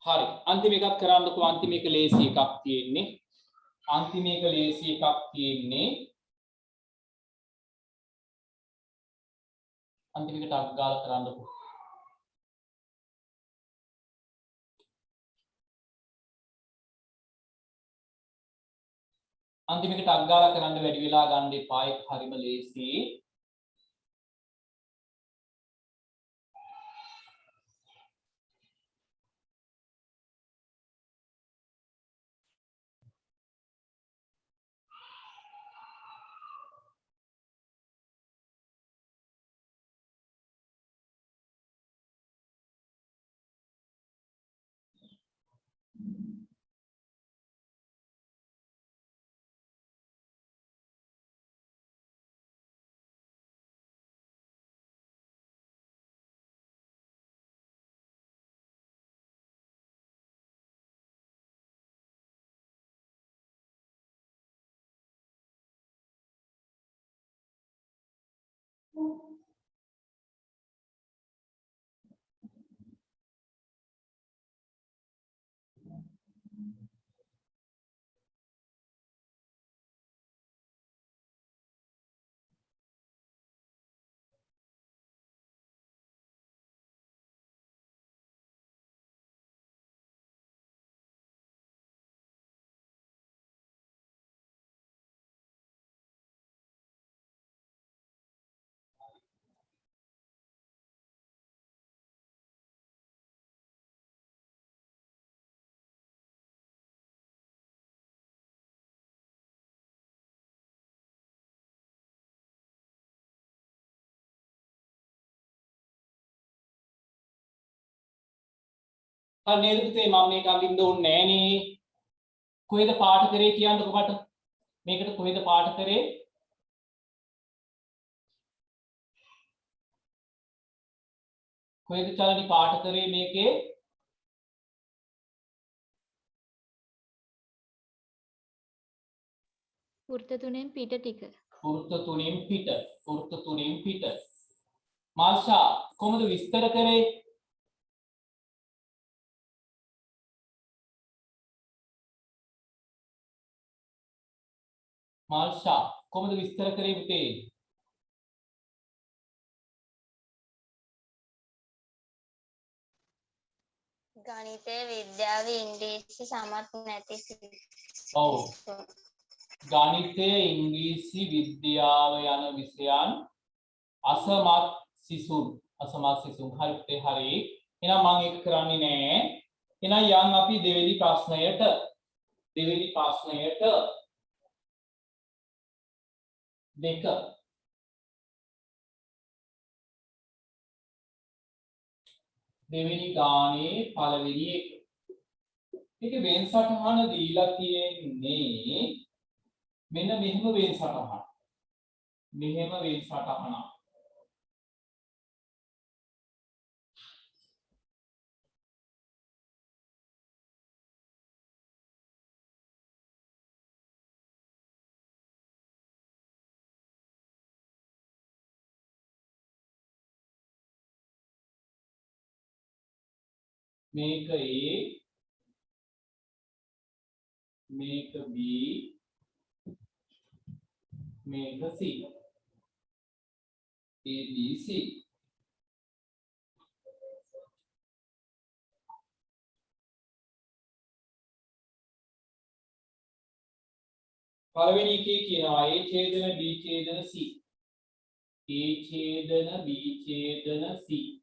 හරි. අන්තිම එකක් කරන්නකෝ. අන්තිම එක ලේසි එකක් තියෙන්නේ. අන්තිම එක ලේසි එකක් තියෙන්නේ. අන්තිම එකට අක් ගාලා කරන්නකෝ. අන්තිම එකට අක් ගාලා කරන්න වැඩි වෙලා ගන්න එපා. ඒක හරිම ලේසි. හරි නේද පුතේ මම මේක අඳින්න ඕනේ නෑනේ. කොහෙද පාට කරේ කියන්නකෝ මට. මේකට කොහෙද පාට කරේ? කොහෙද චලනි පාට කරේ මේකේ? වෘත්ත තුනෙන් පිට ටික. වෘත්ත තුනෙන් පිට. වෘත්ත තුනෙන් පිට. මාල්ෂා කොහොමද විස්තර කරේ? මාල්ෂා කොහොමද විස්තර කරේ පුතේ? ගණිතය විද්‍යාව ඉංග්‍රීසි සමත් නැති ඔව්. ගණිතය ඉංග්‍රීසි විද්‍යාව යන විෂයන් අසමත් සිසුන්. අසමත් සිසුන්. හරි පුතේ හරි. එහෙනම් මම ඒක කරන්නේ නෑ. එහෙනම් යන් අපි දෙවෙනි ප්‍රශ්නයට. දෙවෙනි ප්‍රශ්නයට දෙක දෙවෙනි ගානේ පළවෙනි එක. මේකේ වෙන්සටහන දීලා තියෙන්නේ මෙන්න මෙහෙම වෙන්සටහන. මෙහෙම වෙන්සටහන. මේක A මේක B මේක C A B C පළවෙනි එකේ කියනවා A ඡේදන B ඡේදන C A ඡේදන B ඡේදන C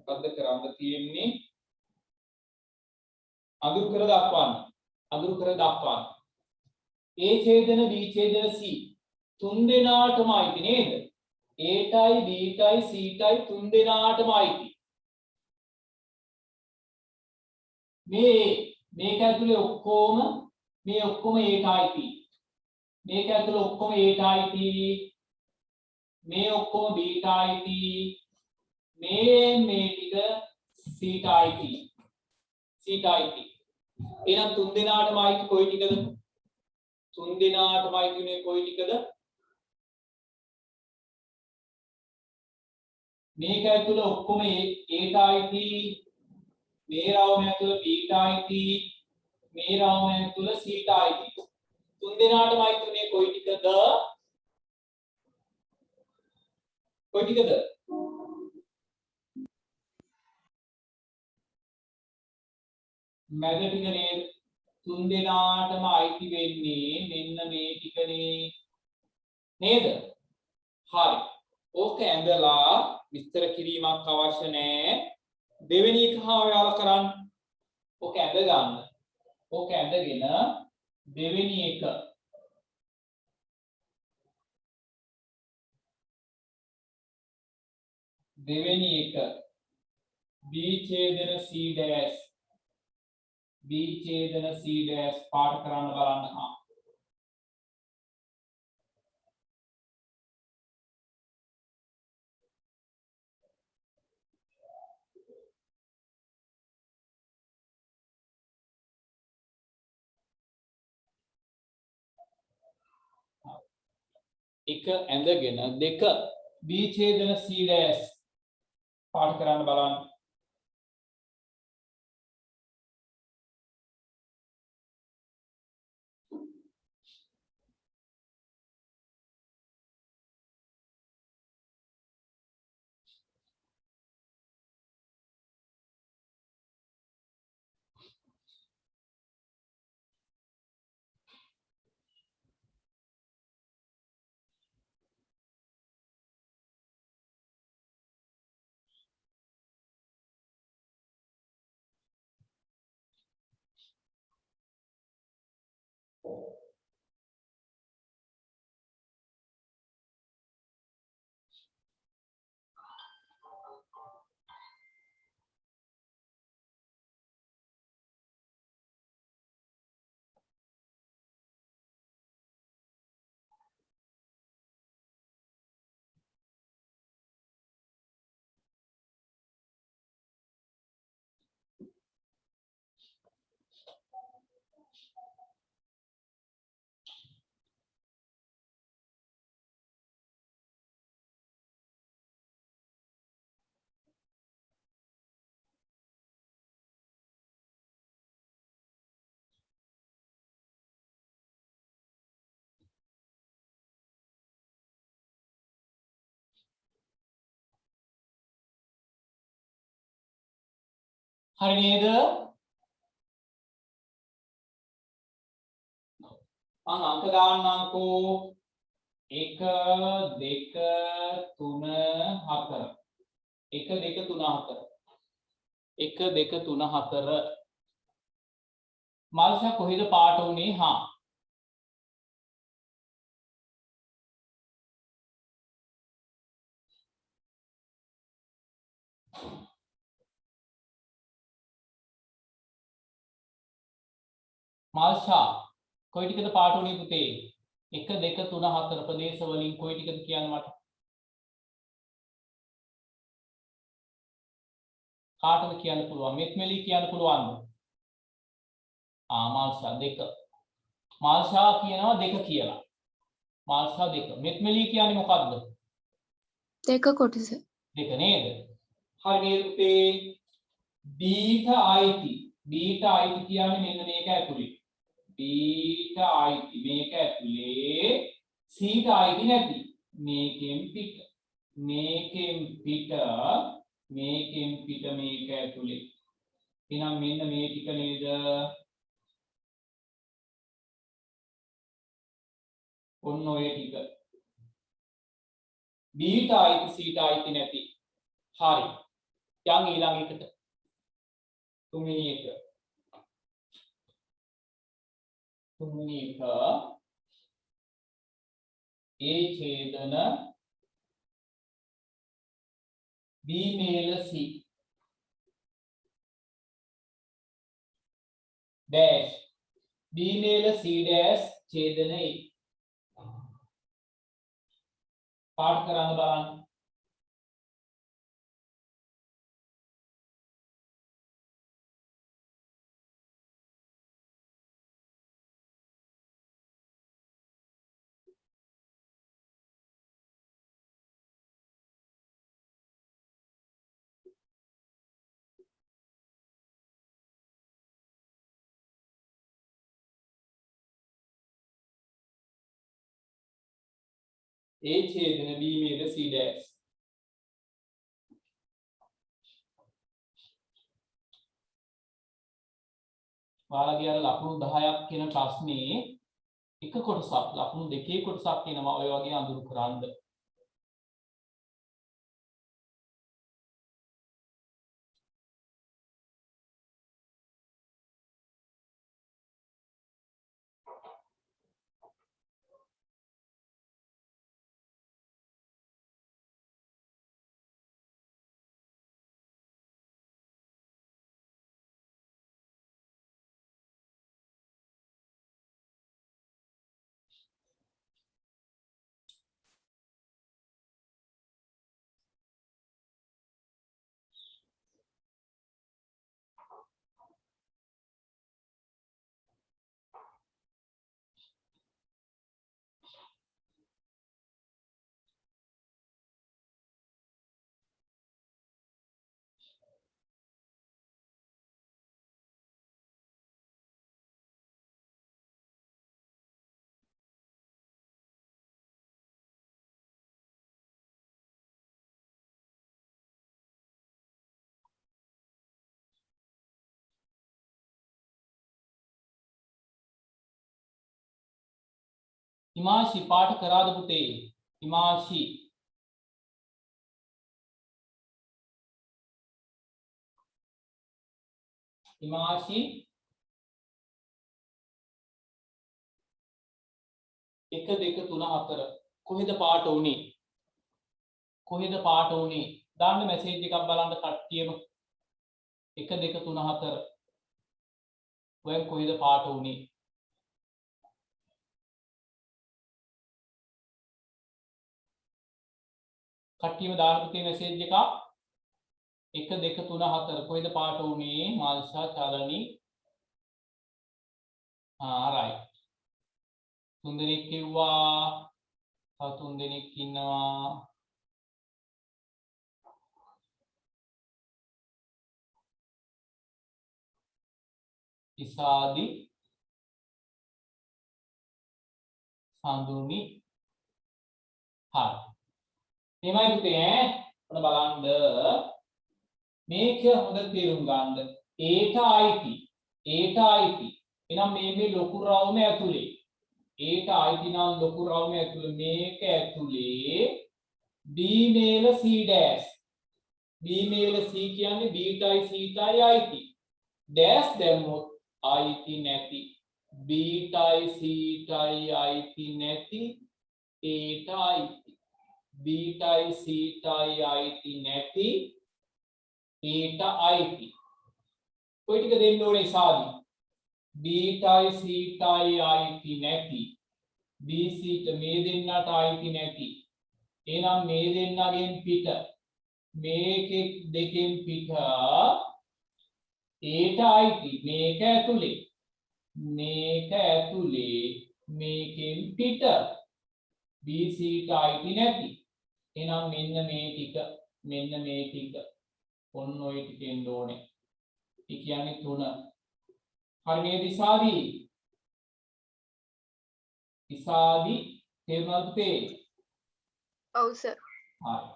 මොකද්ද කරන්න තියෙන්නේ අඳුරු කර දක්වන්න අඳුරු කර දක්වන්න A ඡේදන B ඡේදන C තුන් දෙනාටම අයිති නේද A tie B tie C ටයි තුන් දෙනාටම අයිති මේක ඇතුලේ ඔක්කොම මේ ඔක්කොම A ට අයිති මේක ඇතුලේ ඔක්කොම A ට අයිති මේ ඔක්කොම B ට අයිති මේ ටික C ට අයිති C ට අයිති එහෙනම් තුන් දෙනාටම අයිති කොයි ටිකද තුන් දෙනාටම අයිතිනේ කොයි ටිකද මේක ඇතුළ ඔක්කොම ඒට අයිති මේ රවුම ඇතුළ බීට අයිති මේ රවුම ඇතුළ සීට අයිති තුන් දෙනාටම අයිති මේ කොයි ටිකද මැද ටික නේද තුන් දෙනාටම අයිති වෙන්නේ මෙන්න මේ ටිකනේ නේද හරි ඕක ඇඳලා විස්තර කිරීමක් අවශ්‍ය නැහැ දෙවෙනි එක හා ඔයාලා කරන්න ඕක ඇඳ ගන්න ඕක ඇඳගෙන දෙවෙනි එක B ඡේදන C dash B ඡේදන C dash පාඩ කරන්න බලන්න හා එක ඇඳගෙන දෙක B ඡේදන C dash පාඩ කරන්න බලන්න හරි නේද මම අංක දාන්නම්කෝ 1 2 3 4 1 2 3 4 1 2 3 4 මල්සා කොහෙද පාට උනේ හා මල්සා කොයි ටිකද පාට උනේ පුතේ 1 2 3 4 ප්‍රදේශ වලින් කොයි ටිකද කියන්න මට කාටද කියන්න පුළුවන් මෙත්මෙලි කියන්න පුළුවන්ද මාල්සා 2 මාල්සා කියනවා 2 කියලා මාල්සා 2 මෙත්මෙලි කියන්නේ මොකද්ද දෙක කොටස 2 නේද හරි නේද පුතේ බීටා අයිති කියන්නේ මෙන්න මේක ඇතුලේ බීටා අයිති මේක ඇතුලේ සීටා අයිති නැති මේකෙන් පිට මේක මේක ඇතුලේ එහෙනම් මෙන්න මේ ටික නේද ඔන්න ඔය ටික බීටා අයිති සීටා අයිති නැති හරි යන් ඊළඟ එකට තුන්වෙනි එක A ඡේදන B මේල C dash B මේල C dash ඡේදන A පාඩ කරන්න බලන්න A ඡේදන B මේද C dash. ඔයාලගේ අර ලකුණු 10ක් කියන ප්‍රශ්නේ එක කොටසක් ලකුණු දෙකේ කොටසක් එනවා ඔය වගේ අඳුරු කරන්න. හිමාංශි පාට කරාද පුතේ? හිමාංශි හිමාංශි 1 2 3 4 කොහෙද පාට උනේ? කොහෙද පාට උනේ? දාන්න මැසේජ් එකක් බලන්න කට්ටියම 1 2 3 4 ඔයන් කොහෙද පාට උනේ? කට්ටියම දාන්න පුතේ මැසේජ් එකක් 1 2 3 4 කොහෙද පාට උනේ? මාල්ෂා චාලනි right. 3 දෙනෙක් කිව්වා. තව 3 දෙනෙක් ඉන්නවා. ඉසාදි සඳුනි හරි. එමයි පුතේ ඔන්න බලන්න මේක හොඳට තේරුම් ගන්න. ඒට අයිති එහෙනම් මේ ලොකු රවුම ඇතුලේ ඒට අයිති නම් ලොකු රවුම ඇතුලේ මේක ඇතුලේ B මේල C dash B මේල C කියන්නේ Bටයි Cටයි අයිති dash දැම්මොත් අයිති නැති Bටයි Cටයි අයිති නැති ඒට අයිති Bටයි Cටයි අයිති නැති ඒට අයිති කොයි ටික දෙන්න ඕනේ සාදි Bටයි Cටයි අයිති නැති BCට මේ දෙන්නට අයිති නැති එහෙනම් මේ දෙන්නගෙන් පිට මේකෙක් දෙකෙන් පිට ඒට අයිති මේක ඇතුලේ මේකෙන් පිට BCට අයිති නැති එහෙනම් මෙන්න මේ ටික ඔන්න ඔය ටිකෙන් ඕනේ ඒ කියන්නේ 3 හරි මේ ඉසාදි තේරුණාද පුතේ? ඔව් සර්. හරි.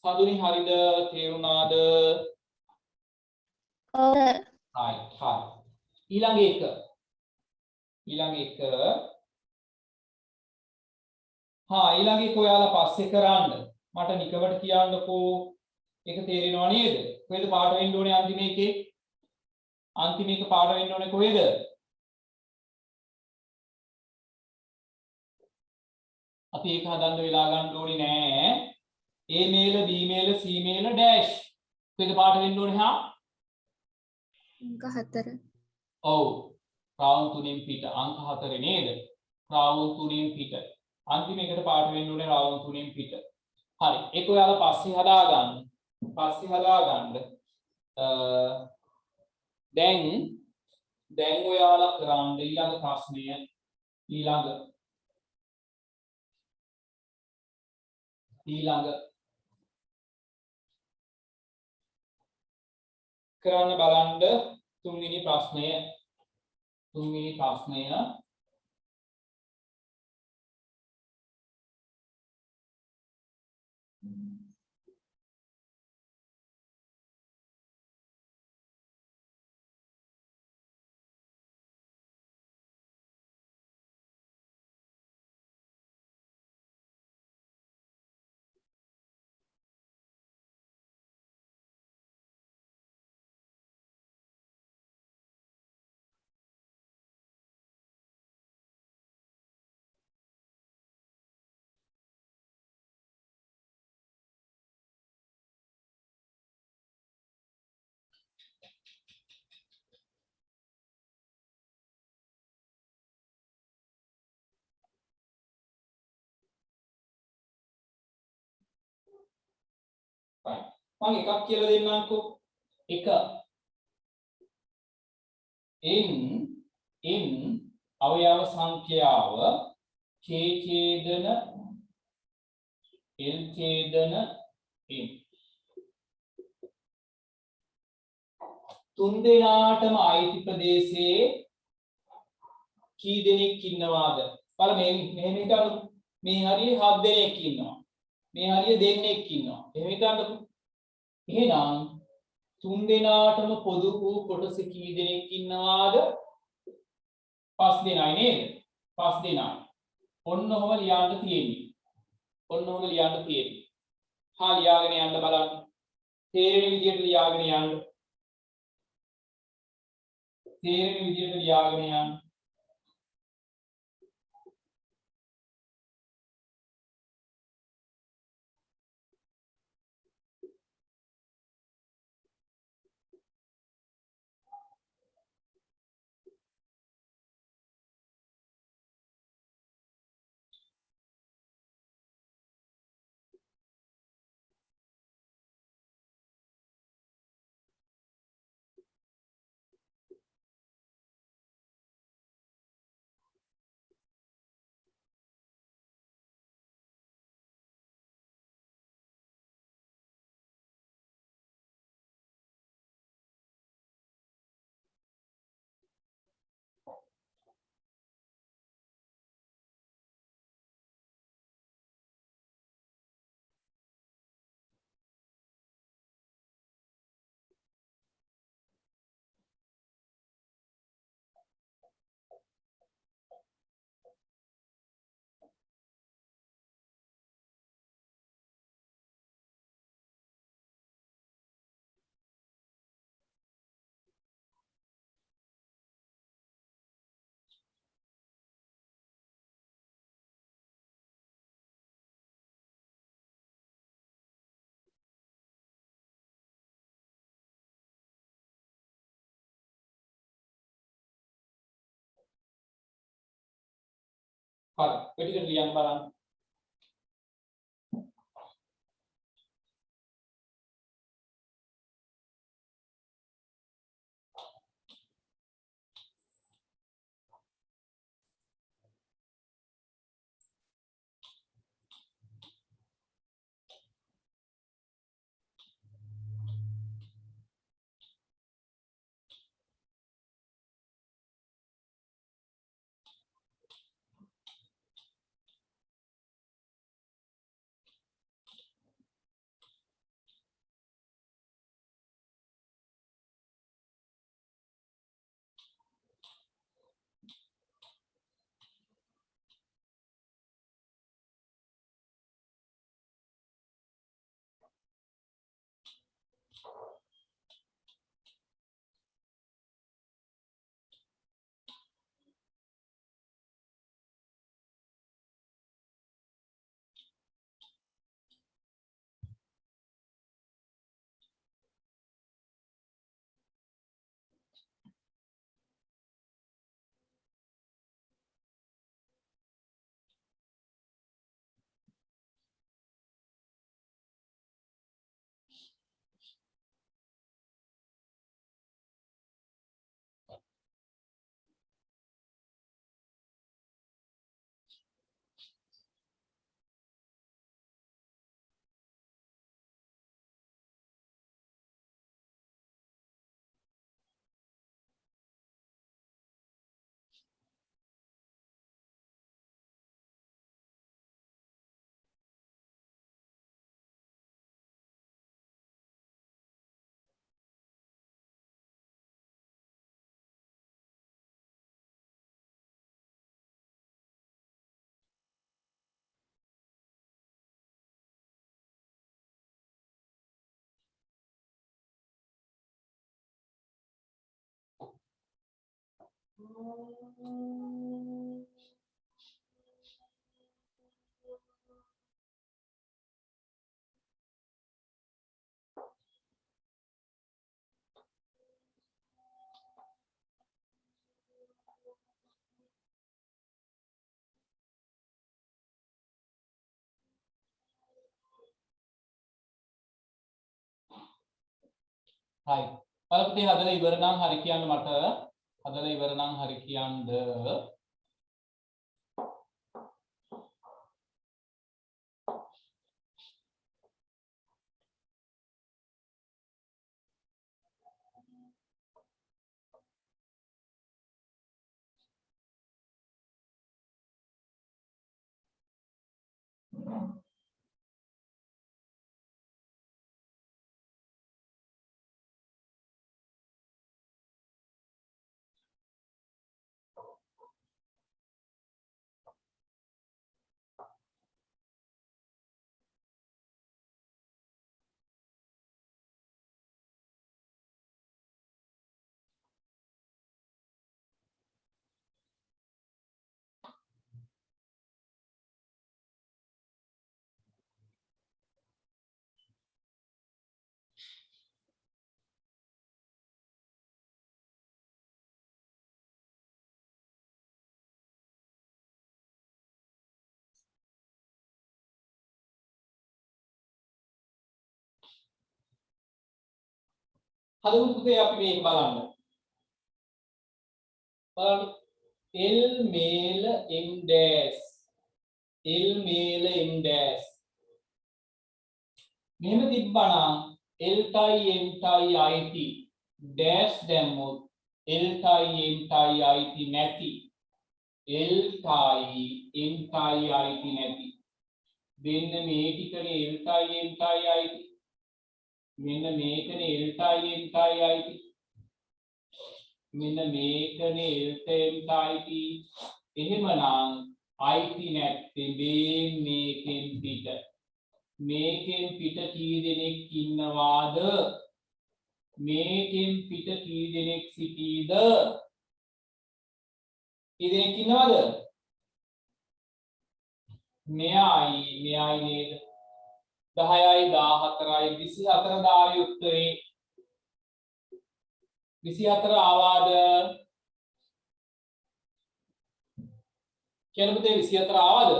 සඳුනි හරිද? තේරුණාද? ඔව් right හරි. ඊළඟ එක ඊළඟ එක ඔයාලා පස්සේ කරන්න. මට නිකවට කියන්නකෝ. ඒක තේරෙනව නේද? කොහෙද පාට වෙන්න ඕනේ අන්තිම එකේ? අන්තිම එක පාට වෙන්න ඕනේ කොහෙද? අපි ඒක හදන්න වෙලා ගන්න ඕනේ නෑ. A මේල B මේල C මේල dash. කොහෙද පාට වෙන්න ඕනේ හා? අංක 4. ඔව්. රවුම් 3න් පිට අංක 4 නේද? රවුම් 3න් පිට. අන්තිම එකට පාට වෙන්න ඕනේ රවුම් 3න් පිට. හරි. ඒක ඔයාලා පස්සේ හදාගන්න. දැන් ඔයාලා කරන්න ඊළඟ ප්‍රශ්නය ඊළඟ කරන්න බලන්න තුන්වෙනි ප්‍රශ්නය මම එකක් කියලා දෙන්නම්කෝ. එක n අවයව සංඛ්‍යාව k ඡේදන l ඡේදන n තුන් දෙනාටම අයිති ප්‍රදේශයේ කී දෙනෙක් ඉන්නවාද බලන්න. මෙහෙම හිතන්නකෝ. මේ හරිය 7 දෙනෙක් ඉන්නවා. මේ හරිය දෙන්නෙක් ඉන්නවා. එහෙම හිතන්නකෝ. එහෙනම් තුන් දෙනාටම පොදු වූ කොටස කී දෙනෙක් ඉන්නවාද? 5 දෙනයි නේද? 5 දෙනයි. ඔන්න ඔහම ලියන්න තියෙන්නේ. ඔන්න ඔහම ලියන්න තියෙන්නේ. හා ලියාගෙන යන්න බලන්න. තේරෙන විදිහට ලියාගෙන යන්න. තේරෙන විදිහට ලියාගෙන යන්න. හරි. ඔය ටික ලියන්න බලන්න. හරි. බලපුතේ හදලා ඉවර නම් හරි කියන්න මට. හදලා ඉවර නම් හරි කියන්න. හදමු පුතේ අපි මේක බලන්න. බලන්න L මේල M dash L මේල M dash මෙහෙම තිබ්බනම් L tie M tie IT dash දැම්මොත් L tie M tie IT නැති L tie M tie IT නැති මෙන්න මේ ටිකනේ L tie M tie IT මෙන්න මේකනේ L tie M tie IT මෙන්න මේකනේ L tie M tie IT එහෙමනම් IT නැත්තේ මේකෙන් පිට කී දෙනෙක් ඉන්නවාද මේකෙන් පිට කී දෙනෙක් සිටීද කී දෙනෙක් ඉන්නවද මෙයයි නේද 10යි 14යි 24 දායි උත්තරේ 24 ආවාද කියන පුතේ 24 ආවාද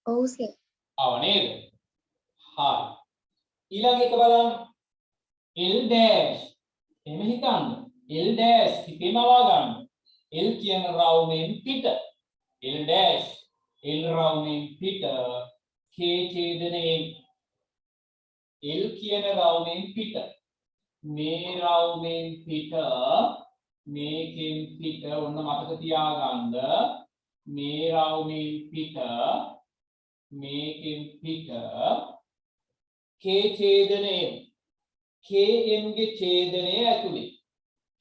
ඔව් සර්. ආව නේද හරි ඊළඟ එක බලන්න L dash එහෙම හිතන්න L dash හිතේම ආවා ගන්න L කියන රවුමෙන් පිට L dash L රවුමෙන් පිට K ඡේදනයෙන් L කියන රවුමෙන් පිට මේ රවුමෙන් පිට මේකෙන් පිට ඔන්න මතක තියාගන්න මේ රවුමෙන් පිට මේකෙන් පිට K ඡේදනයෙන් KM ගේ ඡේදනය ඇතුලේ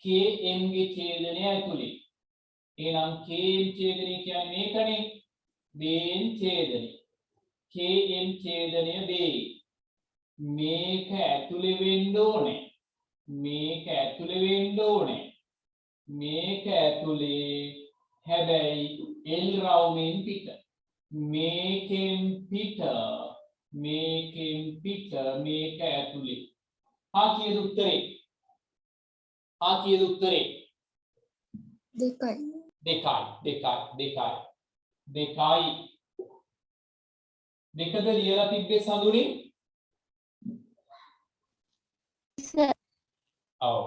KM ගේ ඡේදනය ඇතුලේ එහෙනම් KM ඡේදනය කියන්නේ මේකනේ බේන් ඡේදනය KM ඡේදනය බේ මේක ඇතුලේ වෙන්න ඕනේ මේක ඇතුලේ වෙන්න ඕනේ මේක ඇතුලේ හැබැයි L රවුමෙන් පිට මේකෙන් පිට මේක ඇතුලේ හා කීයද උත්තරේ දෙකයි දෙකද ලියලා තිබ්බේ සඳුනි සර්. ඔව්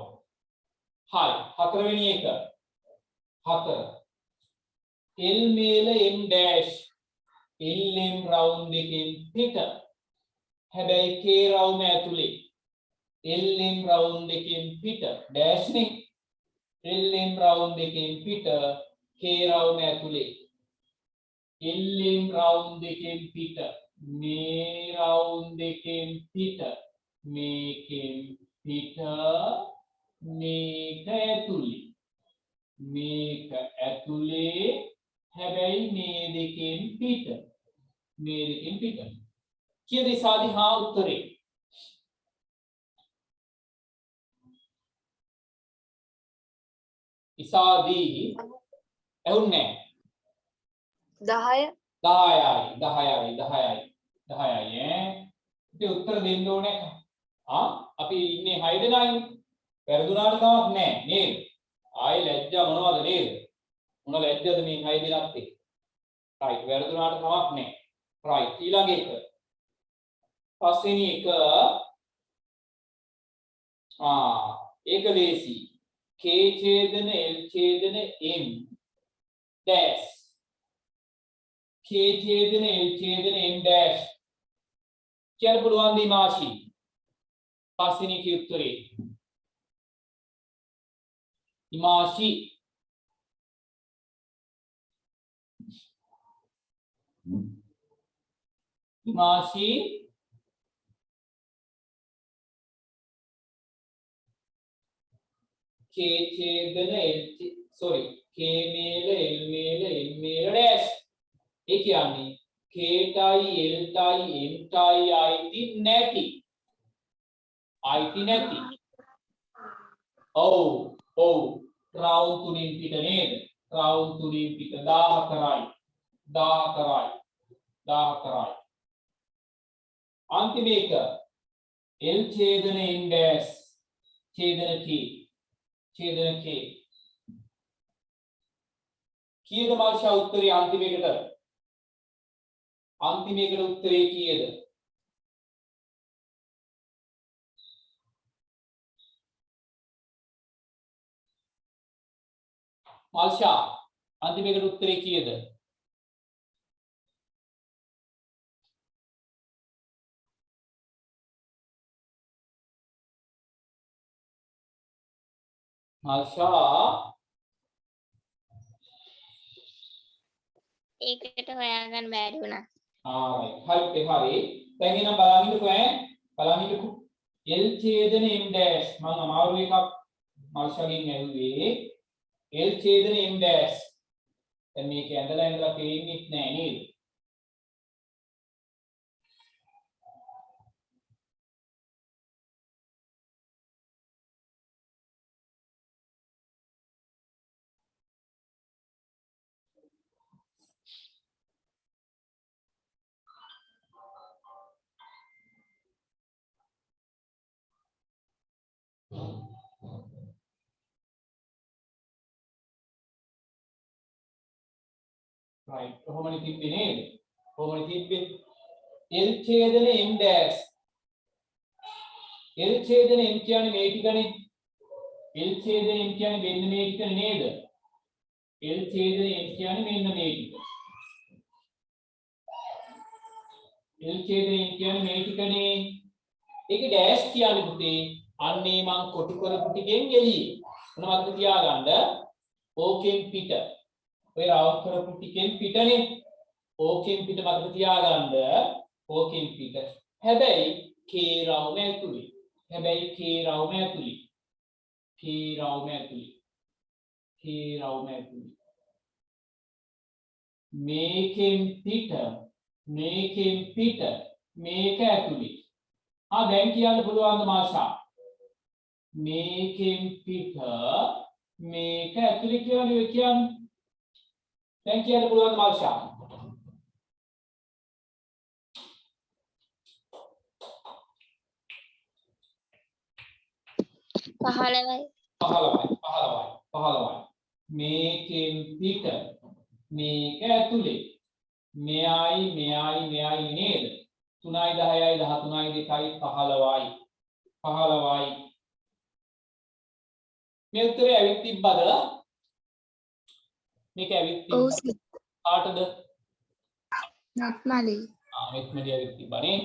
හරි හතරවෙනි එක හතර L මේල M dash LM රවුම් දෙකෙන් පිට හැබැයි K රවුම ඇතුලේ LM රවුම් දෙකෙන් පිට dash නේ LM රවුම් දෙකෙන් පිට K රවුම ඇතුලේ LM රවුම් දෙකෙන් පිට මේ රවුම් දෙකෙන් පිට මේකෙන් පිට මේක ඇතුලේ හැබැයි මේ දෙකෙන් පිට කීයද ඉසාදි හා උත්තරේ ඉසාදී ඇහුන්නේ 10 10යි ඈ ඉතින් උත්තර දෙන්න ඕනේ අපි ඉන්නේ 6 දෙනායිනේ වැරදුනාට කමක් නැහැ නේද ආයේ ලැජ්ජා මොනවද නේද මොන ලැජ්ජද මේ 6 දෙනාත් එක්ක right වැරදුනාට කමක් නැහැ right ඊළඟ එක පස්වෙනි එක ඒක ලේසි K ඡේදන L ඡේදන M dash K ඡේදන L ඡේදන M dash කියන්න පුළුවන් දී මාෂි පස්වෙනි කී උත්තරේ ඉමාෂි K ඡේදන K මේල L මේල M මේල dash ඒ කියන්නේ K ටයි L ටයි M ටයි අයිති නැති ඔව් රවුම් තුنين පිට නේද රවුම් තුنين පිට 1000 කරයි අන්තිම එක L ඡේදන M dash ඡේදන K කීයද මාර්ෂා උත්තරේ අන්තිම එකට උත්තරේ කීයද මාර්ෂා අන්තිම එකට උත්තරේ කීයද මාර්ෂා ඒකට හොයාගන්න බැරි වුණා. හරි. දැන් එනම් බලන්නකෝ L ඡේදන M dash මම අමාරු එකක් මාර්ෂාගෙන් ඇහුවේ L ඡේදන M dash දැන් මේක ඇඳලා පේන්නේ නැහැ නේද right කොහොමද තිබ්බේ නේද L ඡේදන M dash L ඡේදන M කියන්නේ මේ ටිකනේ L ඡේදන M කියන්නේ මෙන්න මේ ටික නේද L ඡේදන M කියන්නේ මෙන්න මේ ටික L ඡේදන M කියන්නේ මේ ටිකනේ ඒක ඩෑෂ් කියන්නේ පුතේ අන්නේ මං කොටු කරපු ටිකෙන් එළියේ මොනවද තියාගන්න ඕකෙන් පිට ඔය රවුම් කරපු ටිකෙන් පිටනේ ඕකෙන් පිට මතක තියාගන්න ඕකෙන් පිට හැබැයි K රවුම ඇතුලේ මේකෙන් පිට මේක ඇතුලේ දැන් කියන්න පුළුවන්ද මාෂා මේකෙන් පිට මේක ඇතුලේ කියන්නේ දැන් කියන්න පුළුවන්ද මාෂා පහළවයි මේකෙන් පිට මේක ඇතුලේ මෙයයි නේද 3යි 10යි 13යි 2යි 15යි මේ උත්තරේ ඇවිත් තිබ්බද මේක ඇවිත් තිබ්බද කාටද නත්මලි මෙත්මඩිය ඇවිත් තිබ්බනේ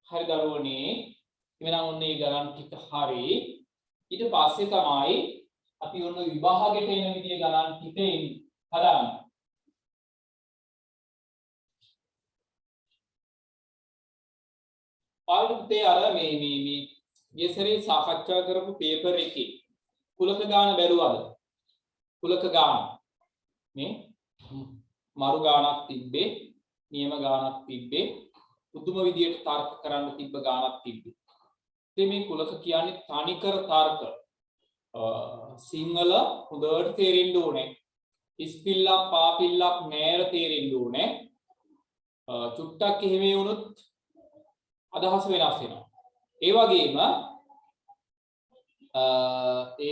හරි දරුවනේ එවනම් ඔන්න ඒ ගණන් ටික හරි ඊට පස්සේ තමයි අපි ඔන්න විභාගයට එන විදිය ගණන් ටික හදාගන්න පාඩුත්තේ අර මේ ඊසරේ සාකච්ඡා කරපු පේපර් එකේ කුලක ගාන බැලුවද කුලක ගාන මේ මරු ගානක් තිබ්බේ නියම ගානක් තිබ්බේ පුදුම විදියට තර්ක කරන්න තිබ්බ ගානක් තිබ්බේ ඉතින් මේ කුලක කියන්නේ තනිකර තර්ක. සිංහල හොඳට තේරෙන්න ඕනේ. ඉස්පිල්ලක් පාපිල්ලක් නෑර තේරෙන්න ඕනේ. චුට්ටක් එහෙම වුණොත් අදහස වෙනස් වෙනවා. ඒ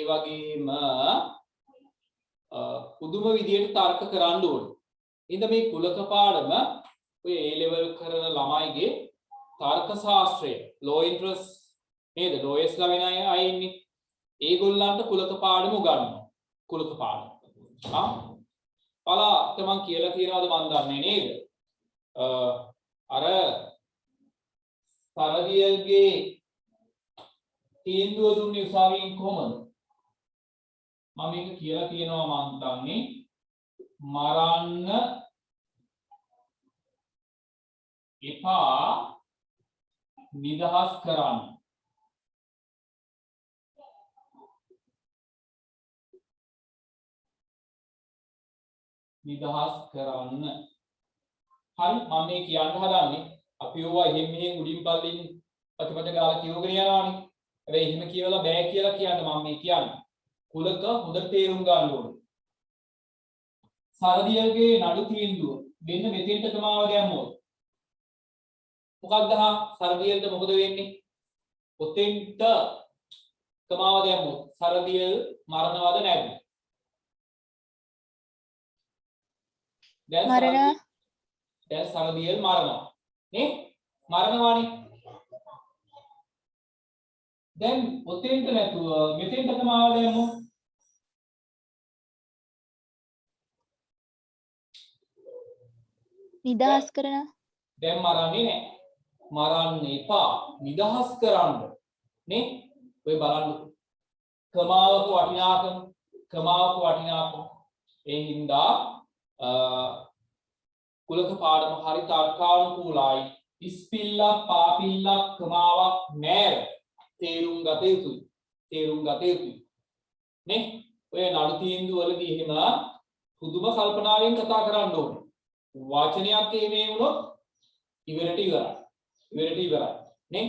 වගේම පුදුම විදියට තර්ක කරන්න ඕනේ. ඉතින් මේ කුලක පාඩම ඔය A level කරන ළමයිගේ තර්ක ශාස්ත්‍රය low interest නේද? lowest ලා වෙන අය ඉන්නේ. ඒගොල්ලන්ට කුලක පාඩම උගන්වනවා. කුලක පාඩම. පලාට මං කියලා තියනවාද මන් දන්නේ නේද? අර සරදියල්ගේ තීන්දුව දුන්නේ උසාවියෙන් කොහමද? මම මේක කියලා තියනවා මං දන්නේ මරන්න එපා නිදහස් කරන්න. නිදහස් කරන්න. හරි මම මේ කියන්න හදන්නේ අපි ඕවා එහෙම මෙහෙම උඩින් පල්ලින් ප්‍රතිපද ගාලා කියවගෙන යනවානේ. හැබැයි එහෙම කියලා බෑ කියලා කියන්න මම මේ කියන්නේ. කුලක හොඳට තේරුම් ගන්න ඕනේ. සරදියල්ගේ නඩු තීන්දුව මෙන්න මෙතෙන්ට තමාව දැම්මොත් මොකක්ද සරදියල්ට මොකද වෙන්නේ? ඔතෙන්ට තමාව දැම්මොත් සරදියල් මරණවද නැද්ද? දැන් සරදියල් මරනවා නේ? මරනවානේ. දැන් ඔතෙන්ට නැතුව මෙතෙන්ට තමාව දැම්මොත් නිදහස් කරන දැන් මරන්නේ නැහැ. මරන්න එපා නිදහස් කරන්න නේ? ඔය බලන්න ක්‍රමාවක වටිනාකම ඒ හින්දා කුලක පාඩම හරි තර්කානුකූලයි. ඉස්පිල්ලක් පාපිල්ලක් ක්‍රමාවක් නෑර තේරුම් ගත යුතුයි නේ? ඔය නඩු තීන්දුව වලදී එහෙම පුදුම කල්පනාවෙන් කතා කරන්න ඕනේ. වචනයක් එහෙම වුණොත් ඉවරට ඉවරයි නේ?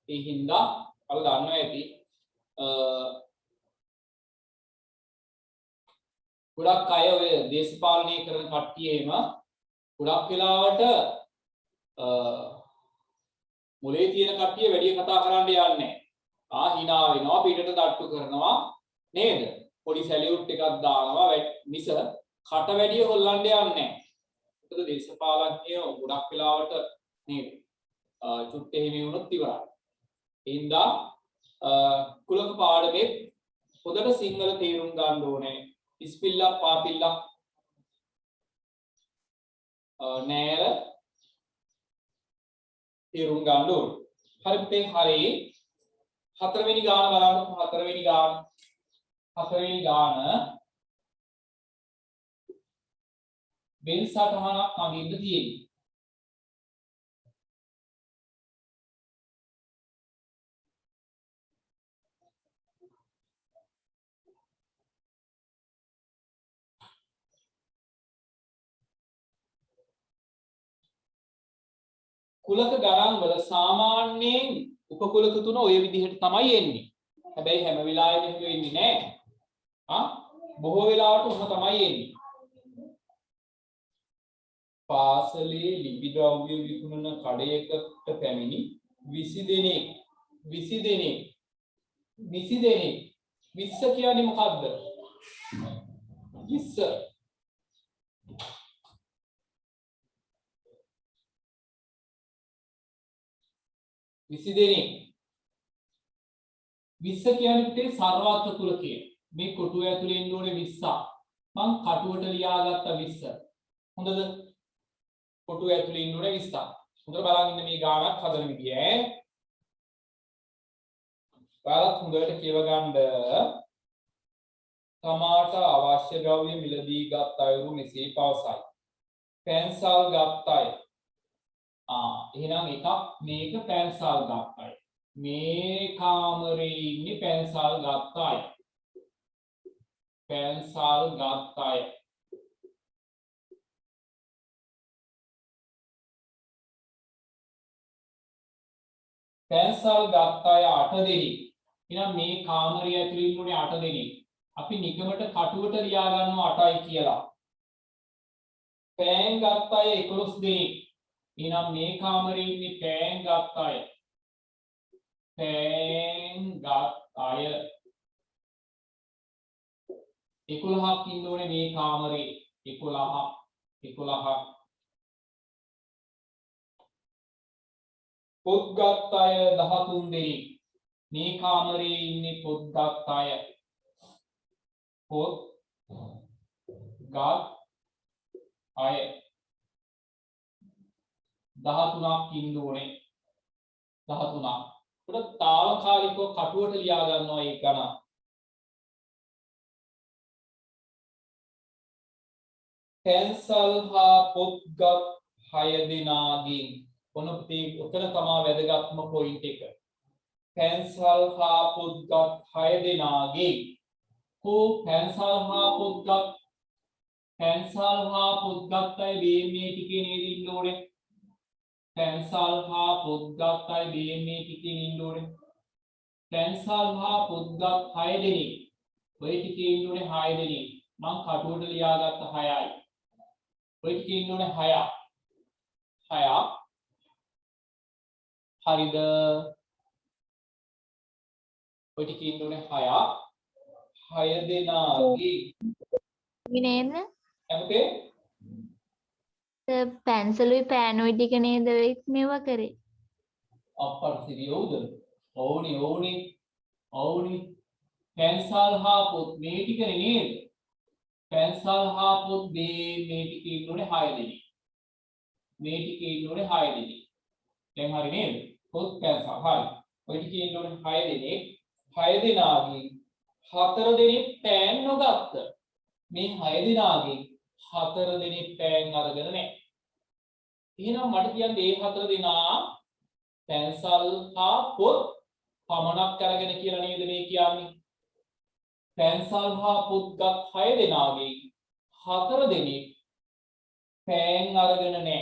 ඒ හින්දා අපල දන්නවා ඇති ගොඩක් අය ඔය දේශපාලනය කරන කට්ටිය එහෙම ගොඩක් වෙලාවට මොලේ තියෙන කට්ටිය වැඩි කතා කරන්න යන්නේ නැහැ. hina වෙනවා පිටට තට්ටු කරනවා නේද? පොඩි සැලියුට් එකක් දානවා මිස කට වැඩි හොල්ලන්න යන්නේ නැහැ. මොකද දේශපාලඥයෝ ගොඩක් වෙලාවට නේද? චුට්ට එහෙම වුණොත් ඉවරයි. ඒ හින්දා කුලක පාඩමේ හොඳට සිංහල තේරුම් ගන්න ඕනේ. ඉස්පිල්ලක් පාපිල්ලක් නෑර තේරුම් ගන්න ඕනේ. හරි පුතේ හරි. හතරවෙනි ගාන බලන්නකො. හතරවෙනි ගාන බෙල් සටහනක් අඳින්න තියෙන්නේ. කුලක ගණන් වල සාමාන්‍යයෙන් උපකුලක තුන ඔය විදිහට තමයි එන්නේ. හැබැයි හැම වෙලාවෙම එහෙම වෙන්නේ නැහැ. බොහෝ වෙලාවට උම තමයි එන්නේ. පාසලේ ලිපි ද්‍රව්‍ය විකුණන කඩයකට පැමිණි 20 දෙනෙක් 20 කියන්නේ මොකද්ද? 20 දෙනෙක් 20 කියන්නේ සර්වත්‍ර කුලකය. මේ කොටුව ඇතුලේ ඉන්න ඕනේ 20ක්. මං කටුවට ලියාගත්ත 20. හොඳද? කොටුව ඇතුලේ ඉන්න ඕනේ 20ක්. හොඳට බලන් ඉන්න මේ ගානක් හදන විදිය ඈ. ඔයාලත් හොඳට කියව ගන්න. තමාට අවශ්‍ය ද්‍රව්‍ය මිලදී ගත් අයුරු මෙසේ පවසයි. පෙන්සල් ගත් අය. එහෙනම් එකක් මේක පෙන්සල් ගත් අය. මේ කාමරේ ඉන්නේ පෙන්සල් ගත් අය. පෙන්සල් ගත් අය. පැන්සල් ගත්ත අය 8 දෙනෙක්. එහෙනම් මේ කාමරය ඇතුළේ ඉන්නුනේ 8 දෙනෙක්. අපි නිකමට කටුවට ලියා ගන්නවා 8යි කියලා. පෑන් ගත්ත අය 11 දෙනෙක්. එහෙනම් මේ කාමරේ ඉන්නේ පෑන් ගත්ත අය. පෑන් ගත් අය 11ක් ඉන්න ඕනේ මේ කාමරේ. 11ක්. පොත් ගත්ත අය 13 දෙනෙක්. මේ කාමරේ ඉන්නේ පොත් ගත්ත අය. පොත් ගත් අය 13ක් ඉන්න ඕනේ. 13ක්. උඩ තාවකාලිකව කටුවට ලියා ගන්නවා ඒ ගණන්. පැන්සල් හා පොත්ගත් 6 දෙනාගෙන් ඔන්න පුතේ උතන තමයි වැදගත්ම පොයින්ට් එක. පැන්සල් හා පොත්ගත් 6 දෙනාගෙන් පැන්සල් හා පොත්ගත් අය මේ ටිකේ නේද ඉන්න ඕනේ. පැන්සල් හා පොත්ගත් අය මේ ටිකේ ඉන්න ඕනේ. පැන්සල් හා පොත්ගත් 6 දෙනෙක්. ඔය ටිකේ ඉන්න ඕනේ 6 දෙනෙක්. මම කටුවට ලියාගත්ත 6යි. ඔය ටිකේ ඉන්න ඕනේ 6ක්. හරිද? ඔය ටිකේ ඉන්න ඕනේ 6ක්. 6 දෙනාගේ නේද? එතකොට පැන්සලුයි පෑනුයි ටික නේද මේවා කරේ? අප්පර්තිරිය උද? ඕනි. පැන්සල් හා පොත් මේ ටිකනේ නේද? පැන්සල් හා පොත් මේ ටිකේ ඉන්න ඕනේ 6 දෙනෙක්. මේ ටිකේ ඉන්න ඕනේ 6 දෙනෙක්. දැන් හරි නේද? පොත් පැන්සල් හරි. ඔය ටිකේ ඉන්න ඕනේ 6 දෙනෙක්. 6 දෙනාගෙන් 4 දෙනෙක් පෑන් නොගත්ත. මේ 6 දෙනාගෙන් 4 දෙනෙක් පෑන් අරගෙන නැහැ. එහෙනම් මට කියන්න මේ 4 දෙනා පැන්සල් හා පොත් පමණක් අරගෙන කියලා නේද මේ කියන්නේ? පැන්සල් හා පොත්ගත් 6 දෙනාගෙන් 4 දෙනෙක් පෑන් අරගෙන නැහැ.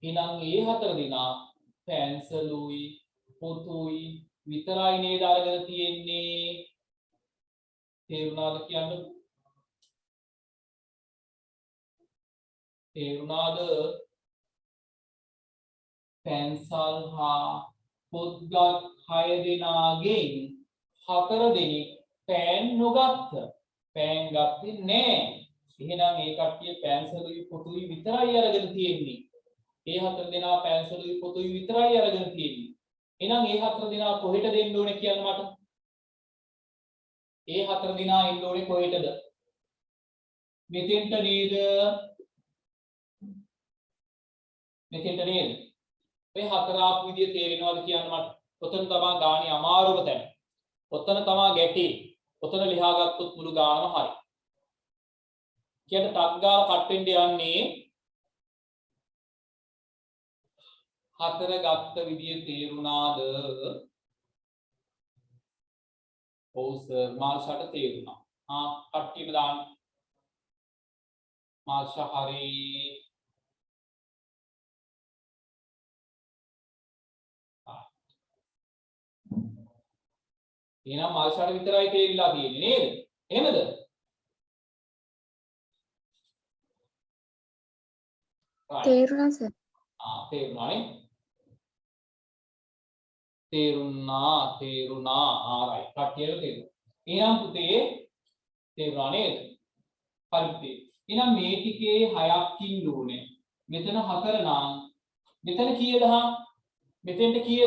එහෙනම් මේ 4 දෙනා පැන්සලුයි පොතුයි විතරයි නේද අරගෙන තියෙන්නේ. තේරුණාද කියන්නේ? තේරුණාද? පැන්සල් හා පොත්ගත් 6 දෙනාගෙන් 4 දෙනෙක් පෑන් නොගත්ත. පෑන් ගත්තේ නැහැ. එහෙනම් ඒ කට්ටිය පැන්සලුයි පොතුයි විතරයි අරගෙන තියෙන්නේ. ඒ 4 දෙනා පැන්සලුයි පොතුයි විතරයි අරගෙන තියෙන්නේ. එහෙනම් ඒ 4 දෙනා කොහෙට දෙන්න ඕනේ කියන්න මට? ඒ 4 දෙනා එන්න ඕනේ කොහෙටද? මෙතෙන්ට නේද? මෙතෙන්ට නේද? මේ 4 ආපු විදිය තේරෙනවද කියන්න මට? ඔතන තමයි ගානේ අමාරුම තැන. ඔතන තමයි ගැටේ. ඔතන ලියාගත්තොත් මුළු ගානම හරි. කියන්න ටක් ගාලා කට් වෙන්න යන්නේ 4 ගත්ත විදිය තේරුණාද? ඔව් සර් මාර්ෂාට තේරුණා. කට්ටියම දාන්න. මාර්ෂා හරි. එහෙනම් මාර්ෂාට විතරයි තේරිලා තියෙන්නේ නේද? එහෙමද? තේරුණා සර්. තේරුණානේ? තේරුණා. ආරයි. කට්ටියට තේරුණා. එහෙනම් පුතේ තේරුණා නේද? හරි පුතේ. එහෙනම් මේ ටිකේ 6ක් ඉන්න ඕනේ. මෙතන 4 නම් මෙතන කීයද හා? මෙතෙන්ට කීයද?